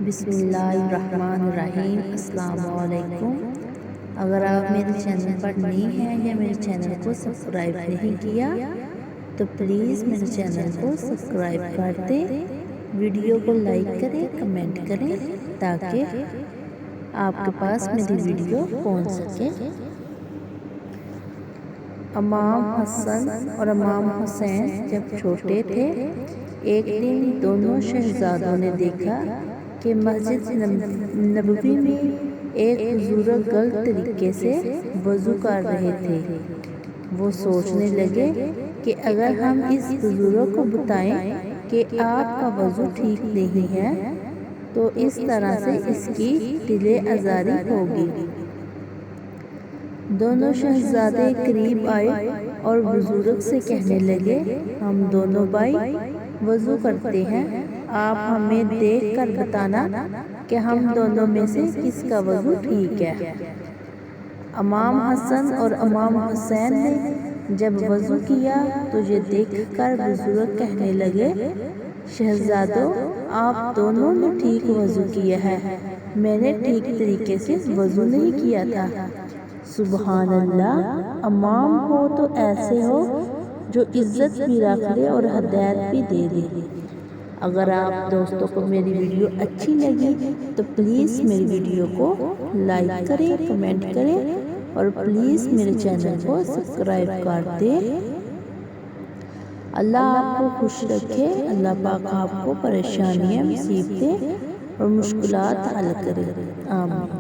بسم اللہ الرحمن الرحیم۔ السلام علیکم۔ اگر آپ میرے چینل پر نئے ہیں یا میرے چینل کو سبسکرائب نہیں کیا تو پلیز میرے چینل کو سبسکرائب کر دیں، ویڈیو کو لائک کریں، کمنٹ کریں تاکہ آپ کے پاس میری ویڈیو پہنچ سکے۔ امام حسن اور امام حسین جب چھوٹے تھے، ایک دن دونوں شہزادوں نے دیکھا کہ مسجد نبوی میں ایک بزرگ غلط طریقے سے وضو کر رہے تھے۔ وہ سوچنے لگے کہ اگر ہم اس بزرگ کو بتائیں کہ آپ کا وضو ٹھیک نہیں ہے تو اس طرح سے اس کی دل آزاری ہوگی۔ دونوں شہزادے قریب آئے اور بزرگ سے کہنے لگے، ہم دونوں بھائی وضو کرتے ہیں، آپ ہمیں دیکھ کر بتانا کہ ہم دونوں میں سے کس کا وضو ٹھیک ہے۔ امام حسن اور امام حسین نے جب وضو کیا تو یہ دیکھ کر بزرگ کہنے لگے، شہزادوں آپ دونوں نے ٹھیک وضو کیا ہے، میں نے ٹھیک طریقے سے وضو نہیں کیا تھا۔ سبحان اللہ، امام ہو تو ایسے ہو جو عزت بھی رکھ لے اور ہدایت بھی دے دے۔ اگر آپ دوستوں کو میری ویڈیو اچھی لگی تو پلیز میری ویڈیو کو لائک کریں، کمنٹ کریں اور پلیز میرے چینل کو سبسکرائب کر دیں۔ اللہ آپ کو خوش رکھے، اللہ پاک آپ کو پریشانیاں، مصیبتیں اور مشکلات حل کرے، آمین۔